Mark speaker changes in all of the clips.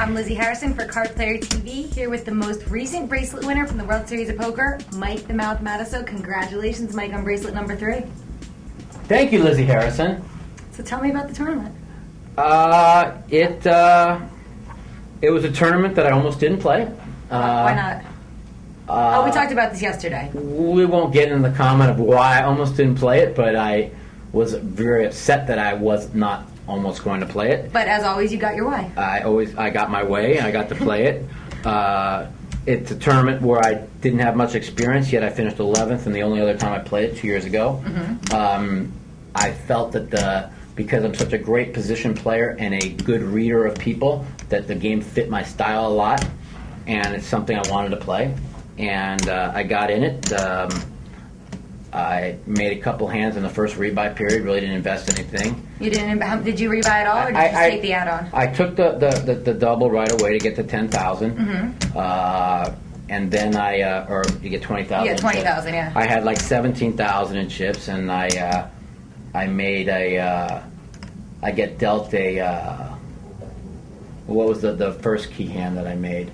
Speaker 1: I'm Lizzie Harrison for Card Player TV, here with the most recent bracelet winner from the World Series of Poker, Mike the Mouth Matusow. Congratulations, Mike, on bracelet number 3.
Speaker 2: Thank you, Lizzie Harrison.
Speaker 1: So tell me about the tournament.
Speaker 2: It was a tournament that I almost didn't play.
Speaker 1: Why not? We talked about this yesterday.
Speaker 2: We won't get into the comment of why I almost didn't play it, but I was very upset that I was not almost going to play it.
Speaker 1: But as always, you got your way.
Speaker 2: I got my way, and I got to play it. It's a tournament where I didn't have much experience, yet I finished 11th, and the only other time I played it 2 years ago. Mm-hmm. I felt that because I'm such a great position player and a good reader of people, that the game fit my style a lot, and it's something I wanted to play. And I got in it. I made a couple hands in the first rebuy period. Really didn't invest anything.
Speaker 1: You didn't? Did you rebuy at all, or did you just take the add-on?
Speaker 2: I took the double right away to get to 10,000. Mm-hmm. And then or you get 20,000.
Speaker 1: Yeah, 20,000. Yeah.
Speaker 2: I had like 17,000 in chips, and I made I get dealt a. What was the first key hand that I made?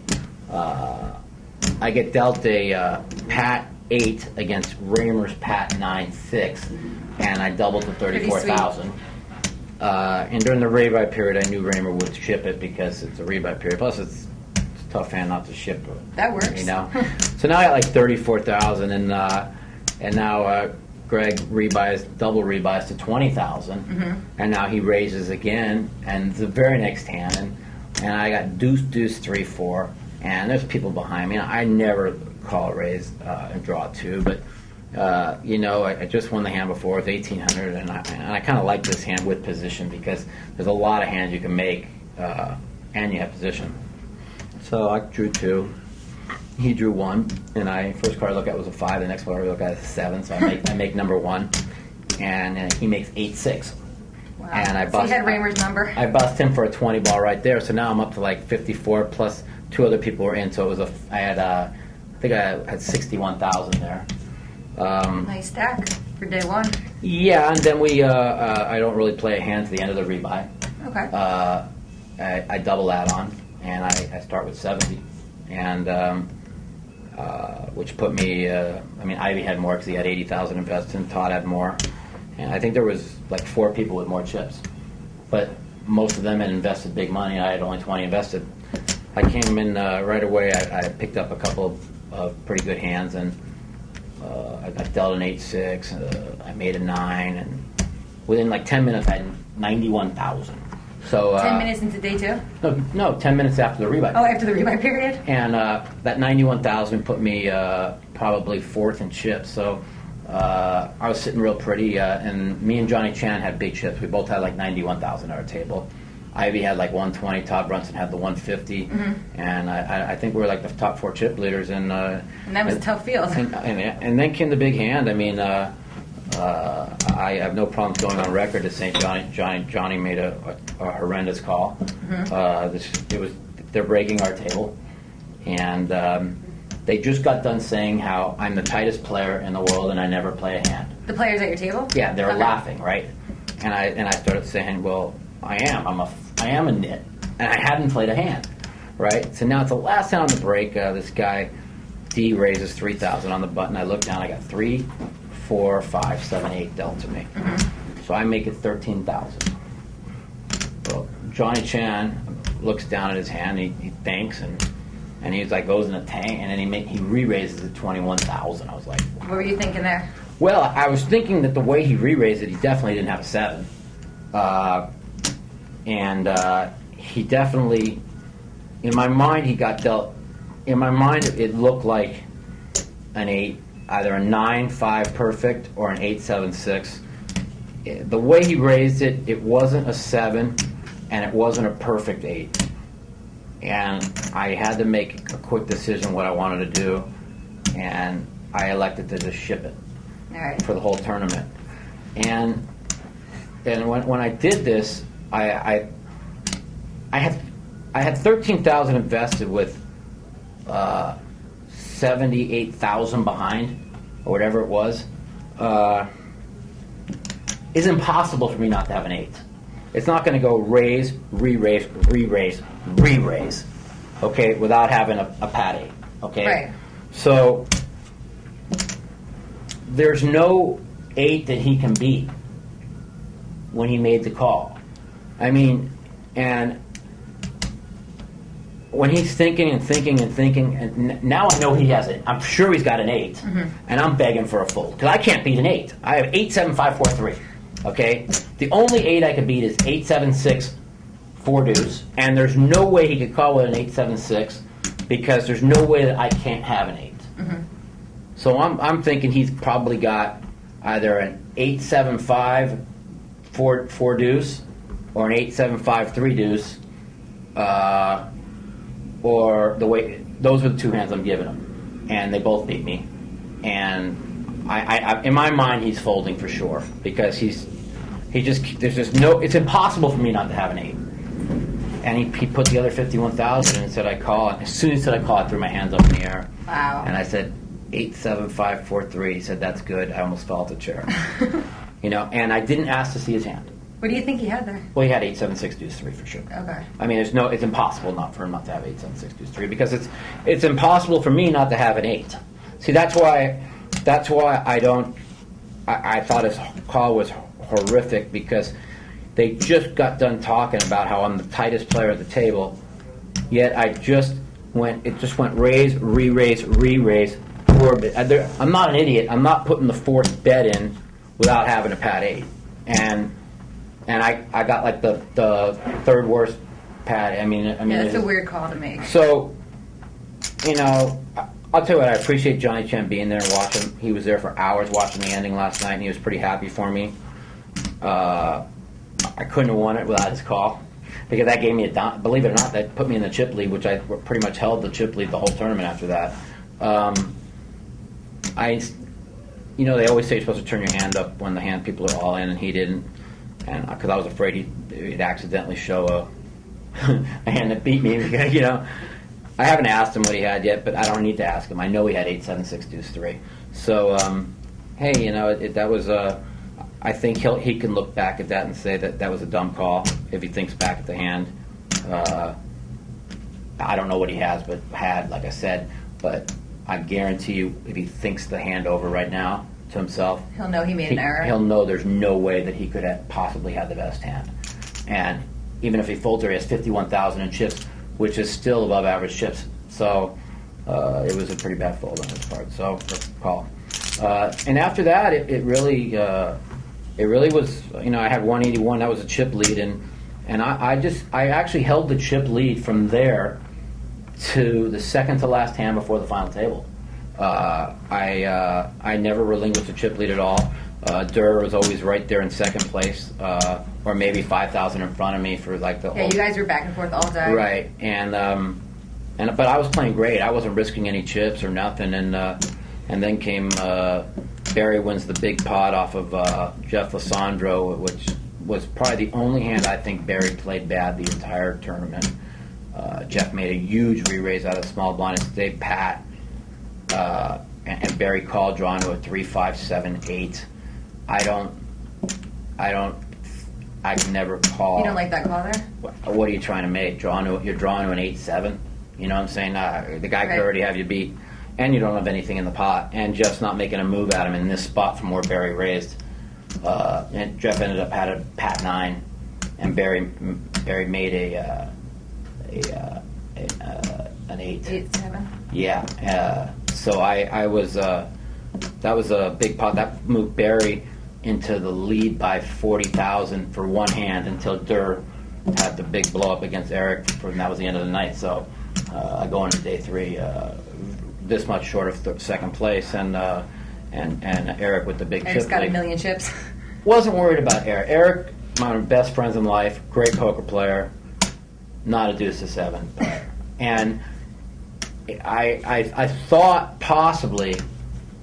Speaker 2: I get dealt a Pat 8 against Raymer's Pat 9-6, and I doubled to 34,000. And during the rebuy period, I knew Raymer would ship it because it's a rebuy period. Plus, it's a tough hand not to ship.
Speaker 1: That works.
Speaker 2: You know. So now I got like 34,000, and now Greg double rebuys to 20,000, mm-hmm. and now he raises again, and the very next hand, and I got deuce 3-4. And there's people behind me. I never call a raise and draw 2, but I just won the hand before. It was 1,800, and I kind of like this hand with position because there's a lot of hands you can make, and you have position. So I drew 2. He drew 1, and first card I look at was a 5. The next one I look at is a 7. So I make number 1, and he makes 8-6.
Speaker 1: Wow.
Speaker 2: And
Speaker 1: so you had Raymer's number.
Speaker 2: I bust him for a 20 ball right there. So now I'm up to like 54 plus. 2 other people were in, so it was I think I had 61,000 there.
Speaker 1: Nice stack for day 1.
Speaker 2: Yeah, and then I don't really play a hand to the end of the rebuy.
Speaker 1: Okay.
Speaker 2: I double that on, and I start with 70, and which put me. Ivy had more because he had 80,000 invested, and Todd had more, and I think there was like 4 people with more chips, but most of them had invested big money. I had only 20 invested. I came in right away. I picked up a couple of pretty good hands, and I dealt an 8-6. I made a 9, and within like 10 minutes, I had 91,000. So
Speaker 1: 10 minutes into day 2?
Speaker 2: No, 10 minutes after the rebuy.
Speaker 1: Oh, after the rebuy period.
Speaker 2: And that 91,000 put me probably 4th in chips. So I was sitting real pretty, and me and Johnny Chan had big chips. We both had like 91,000 at our table. Ivy had like 120, Todd Brunson had the 150, mm-hmm. and I think we were like the top 4 chip leaders. And
Speaker 1: that was a tough field.
Speaker 2: And then came the big hand. I mean, I have no problems going on record as saying Johnny made a horrendous call. Mm-hmm. They're breaking our table, and they just got done saying how I'm the tightest player in the world and I never play a hand.
Speaker 1: The players at your table?
Speaker 2: Yeah, they were laughing, right? And I started saying, well, I am a nit, and I hadn't played a hand, right? So now it's the last hand on the break. This guy, D, raises 3,000 on the button. I look down, I got 3, 4, 5, 7, 8 dealt to me. Mm-hmm. So I make it 13,000. Well, Johnny Chan looks down at his hand, he thanks, and he's like goes in a tank, and then he re-raises it 21,000. I was like,
Speaker 1: what were you thinking there?
Speaker 2: Well, I was thinking that the way he re-raised it, he definitely didn't have a 7. And he definitely, in my mind, he got dealt. In my mind, it looked like an 8, either a 9-5 perfect or an 8-7-6. The way he raised it, it wasn't a 7, and it wasn't a perfect 8. And I had to make a quick decision what I wanted to do, and I elected to just ship it.
Speaker 1: All right.
Speaker 2: For the whole tournament. And when I did this, I had 13,000 invested with 78,000 behind, or whatever it was. It's impossible for me not to have an 8. It's not going to go raise, re-raise, re-raise, re-raise, okay, without having a pad 8, okay?
Speaker 1: Right.
Speaker 2: So there's no 8 that he can beat when he made the call. I mean, and when he's thinking and thinking and thinking, and now I know he has it. I'm sure he's got an 8, and I'm begging for a fold because I can't beat an 8. I have 8, 7, 5, 4, 3. Okay, the only 8 I could beat is 8, 7, 6, 4 deuce, and there's no way he could call with an 8, 7, 6 because there's no way that I can't have an 8. So I'm thinking he's probably got either an 8, 7, 5, 4 deuce, or an 8, 7, 5, 3 deuce. Or the way those are the 2 hands I'm giving him, and they both beat me. And I in my mind, he's folding for sure because there's just no. It's impossible for me not to have an 8. And he put the other 51,000 and said I call. And as soon as he said I call, I threw my hands up in the air.
Speaker 1: Wow.
Speaker 2: And I said 8, 7, 5, 4, 3. He said that's good. I almost fell off the chair. And I didn't ask to see his hand.
Speaker 1: What do you think he had there?
Speaker 2: Well, he had 8, 7, 6 deuce 3 for sure.
Speaker 1: Okay.
Speaker 2: I mean, it's impossible not for him not to have 8, 7, 6 deuce 3 because it's impossible for me not to have an 8. See, that's why I thought his call was horrific because they just got done talking about how I'm the tightest player at the table, yet it just went raise, re-raise, re-raise, 4 bit. I'm not an idiot. I'm not putting the 4th bet in without having a pad 8, and I got like the 3rd worst pad. I mean,
Speaker 1: Yeah, that's a weird call to make.
Speaker 2: So, I'll tell you what, I appreciate Johnny Chen being there and watching. He was there for hours watching the ending last night, and he was pretty happy for me. I couldn't have won it without his call because that gave me believe it or not, that put me in the chip lead, which I pretty much held the chip lead the whole tournament after that. They always say you're supposed to turn your hand up when the people are all in, and he didn't. And because I was afraid he'd accidentally show a hand that beat me. I haven't asked him what he had yet, but I don't need to ask him. I know he had 8, 7, 6 deuce 3. So, hey, that was I think he can look back at that and say that was a dumb call if he thinks back at the hand. I don't know what he had, like I said, but I guarantee you, if he thinks the hand over right now to himself,
Speaker 1: he'll know he made an error.
Speaker 2: He'll know there's no way that he could have possibly had the best hand. And even if he folds or he has 51,000 in chips, which is still above average chips, so it was a pretty bad fold on his part. So call. And after that, it really was. I had 181. That was a chip lead, and I actually held the chip lead from there to the second to last hand before the final table. I never relinquished the chip lead at all. Durr was always right there in second place, or maybe 5,000 in front of me for like the whole.
Speaker 1: Yeah, you guys were back and forth all day.
Speaker 2: Right, but I was playing great. I wasn't risking any chips or nothing, and then came Barry wins the big pot off of Jeff Lissandro, which was probably the only hand I think Barry played bad the entire tournament. Jeff made a huge re-raise out of small blind and stayed pat. And Barry called, drawn to a 3, 5, 7, 8. I can never call.
Speaker 1: You don't like that call there?
Speaker 2: What are you trying to make? You're drawn to an 8, 7. You know what I'm saying? The guy could already have you beat, and you don't have anything in the pot, and Jeff's not making a move at him in this spot from where Barry raised. And Jeff ended up had a pat 9, and Barry made an 8.
Speaker 1: 8, 7.
Speaker 2: Yeah. So I was that was a big pot that moved Barry into the lead by 40,000 for one hand until Durr had the big blow up against Eric, and that was the end of the night. So I go into day 3 this much short of second place, and Eric with the big
Speaker 1: Eric's
Speaker 2: chip
Speaker 1: got
Speaker 2: lead.
Speaker 1: a million chips.
Speaker 2: Wasn't worried about Eric. Eric, one of my best friends in life, great poker player, not a deuce to 7 player. And I thought possibly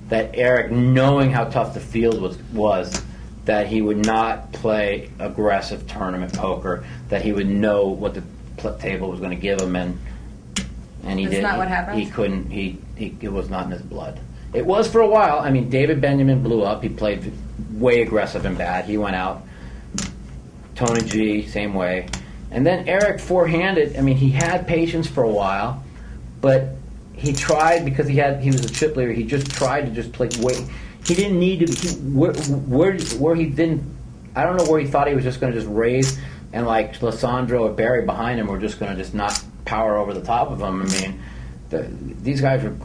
Speaker 2: that Eric, knowing how tough the field was, that he would not play aggressive tournament poker, that he would know what the table was going to give him, and he didn't. That's not
Speaker 1: what happened?
Speaker 2: He couldn't. It was not in his blood. It was for a while. I mean, David Benjamin blew up. He played way aggressive and bad. He went out. Tony G, same way. And then Eric four-handed. I mean, he had patience for a while, but he tried because he was a chip leader. He just tried to just play. He didn't need to. Where he didn't. I don't know where he thought he was just going to just raise and like Lissandro or Barry behind him were just going to just not power over the top of him. I mean, these guys are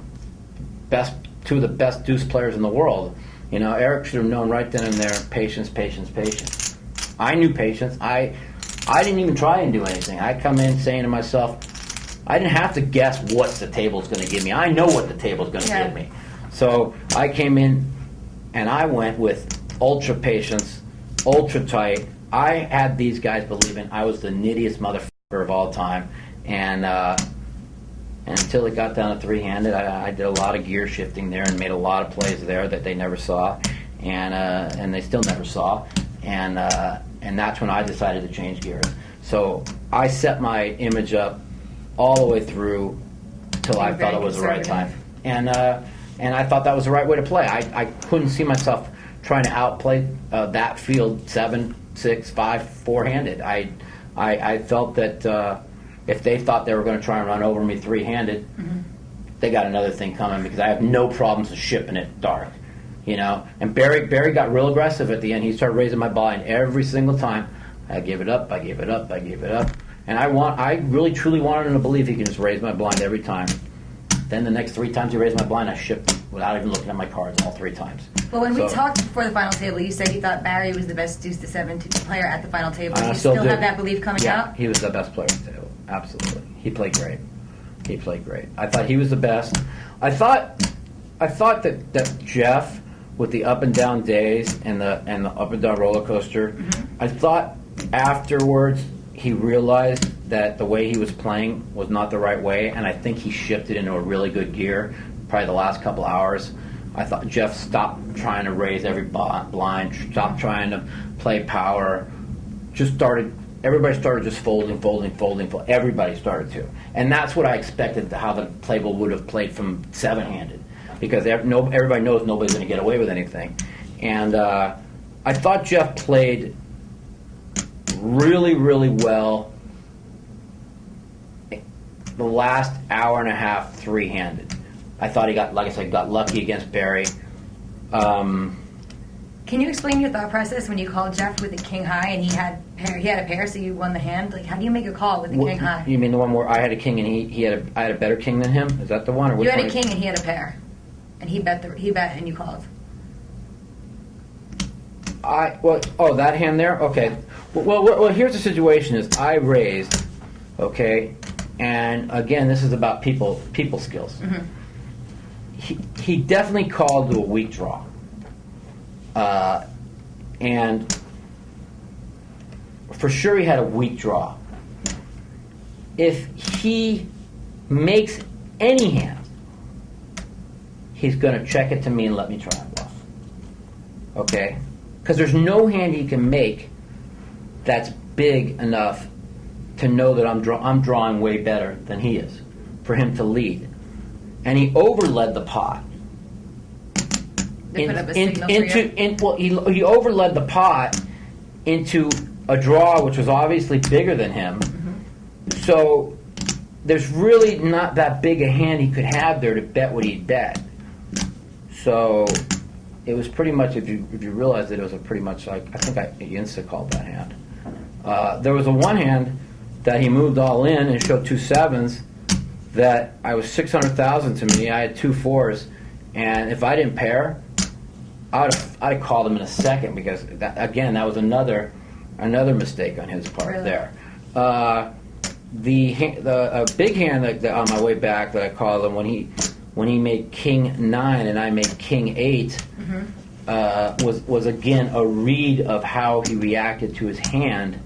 Speaker 2: two of the best deuce players in the world. You know, Eric should have known right then and there, patience. I knew patience. I didn't even try and do anything. I come in saying to myself, I didn't have to guess what the table's going to give me. I know what the table's going to give me. So I came in and I went with ultra patience, ultra tight. I had these guys believing I was the nittiest motherfucker of all time. And until it got down to three-handed, I did a lot of gear shifting there and made a lot of plays there that they never saw, and they still never saw. And that's when I decided to change gears. So I set my image up all the way through till I thought it was the right time. And I thought that was the right way to play. I couldn't see myself trying to outplay that field 7, 6, 5, four-handed. I felt that if they thought they were going to try and run over me three-handed, they got another thing coming because I have no problems with shipping it dark. You know, and Barry got real aggressive at the end. He started raising my blind every single time. I gave it up, and I really truly wanted him to believe he could just raise my blind every time. Then the next 3 times he raised my blind, I shipped without even looking at my cards all 3 times.
Speaker 1: Well, when we talked before the final table, you said you thought Barry was the best deuce to 7 player at the final table. Do you still have that belief coming out?
Speaker 2: Yeah, he was the best player at the table. Absolutely, he played great. I thought he was the best. I thought that Jeff, with the up and down days and the up and down roller coaster, I thought afterwards he realized that the way he was playing was not the right way, and I think he shifted into a really good gear probably the last couple hours. I thought Jeff stopped trying to raise every blind, stopped trying to play power, everybody started just folding. Everybody started to. And that's what I expected how the table would have played from 7-handed, because everybody knows nobody's going to get away with anything. And I thought Jeff played really, really well the last hour and a half three-handed. I thought he got lucky against Barry.
Speaker 1: Can you explain your thought process when you called Jeff with the king high and he had a pair, so you won the hand? Like, how do you make a call with the king high?
Speaker 2: You mean the one where I had a king and I had a better king than him? Is that the one? Or
Speaker 1: you had a king and he had a pair, and he bet and you called.
Speaker 2: That hand there? Okay. Well, here's the situation: is I raised, okay, and again, this is about people skills. He definitely called to a weak draw. And for sure he had a weak draw. If he makes any hand, he's going to check it to me and let me try and bluff. Okay? Because there's no hand he can make that's big enough to know that I'm drawing way better than he is, for him to lead. And he overled the pot.
Speaker 1: He
Speaker 2: overled the pot into a draw which was obviously bigger than him. So there's really not that big a hand he could have there to bet what he'd bet. So it was pretty much, if you realize that it was a pretty much like, I think I insta-called that hand. There was a one hand that he moved all in and showed 2 7s that I was 600,000 to me. I had 2 4s, and if I didn't pair, I'd have called him in a second, because that was another mistake on his part. Really? There. The big hand that on my way back that I called him when he made king 9 and I made king 8 was again a read of how he reacted to his hand.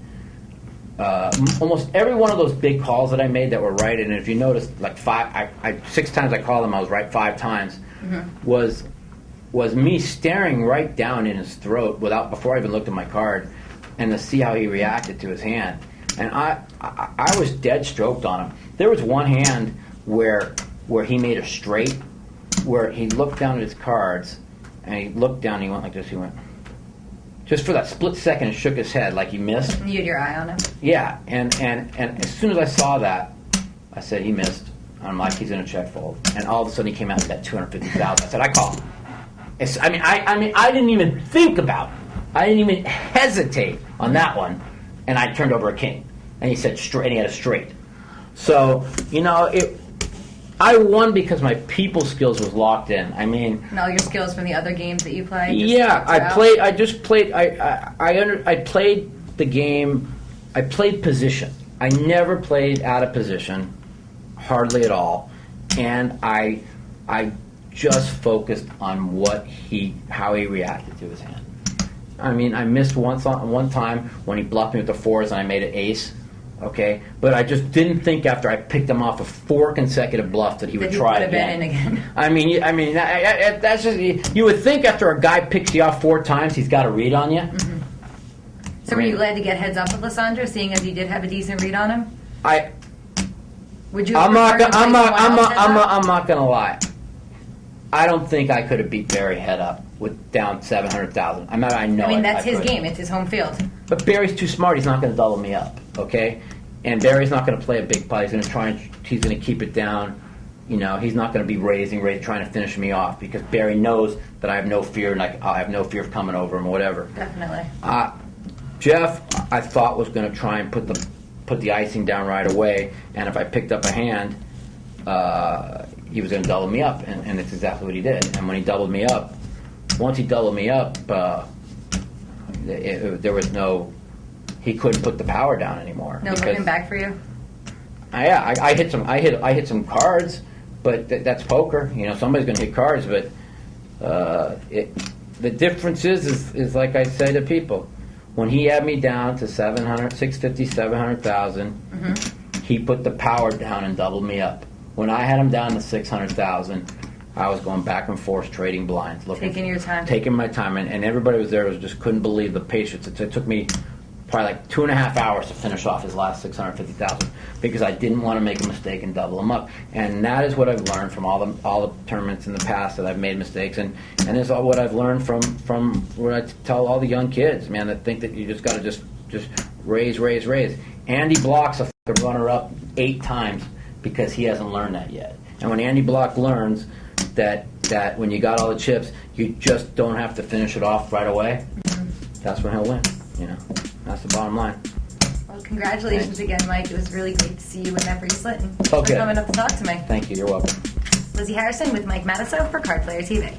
Speaker 2: Almost every one of those big calls that I made that were right, and if you notice, like 6 times I called him, I was right 5 times. Was me staring right down in his throat before I even looked at my card, and to see how he reacted to his hand. And I was dead stroked on him. There was one hand where he made a straight, where he looked down at his cards, and he looked down and he went like this. He went just for that split second, and shook his head like he missed.
Speaker 1: You had your eye on him.
Speaker 2: Yeah, and as soon as I saw that, I said, he missed. I'm like, he's going to check fold. And all of a sudden he came out and bet 250,000. I said, I call him. I didn't even think about it. I didn't even hesitate on that one. And I turned over a king. And he said straight, and he had a straight. So, I won because my people skills was locked in. I mean,
Speaker 1: and all your skills from the other games that you played.
Speaker 2: Yeah, I played the game. I played position. I never played out of position, hardly at all, and I just focused on how he reacted to his hand. I mean, I missed one time when he bluffed me with the fours and I made an ace. Okay, but I just didn't think after I picked him off of 4 consecutive bluffs that he would try again.
Speaker 1: Been in again.
Speaker 2: I mean, that's just, you would think after a guy picks you off 4 times, he's got a read on you.
Speaker 1: Mm-hmm. So were you glad to get heads up with Lissandro, seeing as you did have a decent read on him? Would you? I'm not
Speaker 2: gonna lie. I don't think I could have beat Barry head up with down 700,000. I mean,
Speaker 1: that's his game. It's his home field.
Speaker 2: But Barry's too smart. He's not going to double me up. Okay, and Barry's not going to play a big pot. He's going to try and he's going to keep it down. He's not going to be raising, trying to finish me off because Barry knows that I have no fear, and I have no fear of coming over him or whatever.
Speaker 1: Definitely.
Speaker 2: Jeff, I thought was going to try and put the icing down right away, and if I picked up a hand, he was going to double me up, and that's exactly what he did. And when he doubled me up, once he doubled me up, there was no. He couldn't put the power down anymore.
Speaker 1: No looking back for you.
Speaker 2: I hit some cards, but that's poker. Somebody's going to hit cards, but the difference is like I say to people, when he had me down to 650, 700,000, mm-hmm. he put the power down and doubled me up. When I had him down to 600,000, I was going back and forth trading blinds,
Speaker 1: taking your time,
Speaker 2: taking my time, and everybody was there just couldn't believe the patience. It took me probably like 2.5 hours to finish off his last 650,000 because I didn't want to make a mistake and double him up. And that is what I've learned from all the tournaments in the past that I've made mistakes, and it's all what I've learned from what I tell all the young kids, man, that think that you just got to just raise. Andy Block's a fucking runner-up 8 times because he hasn't learned that yet. And when Andy Block learns that when you got all the chips, you just don't have to finish it off right away, mm-hmm. that's when he'll win. That's the bottom line.
Speaker 1: Well, congratulations again, Mike. It was really great to see you win that bracelet, and thanks for coming up to talk to me.
Speaker 2: Thank you. You're welcome.
Speaker 1: Lizzie Harrison with Mike Matusow for Card Player TV.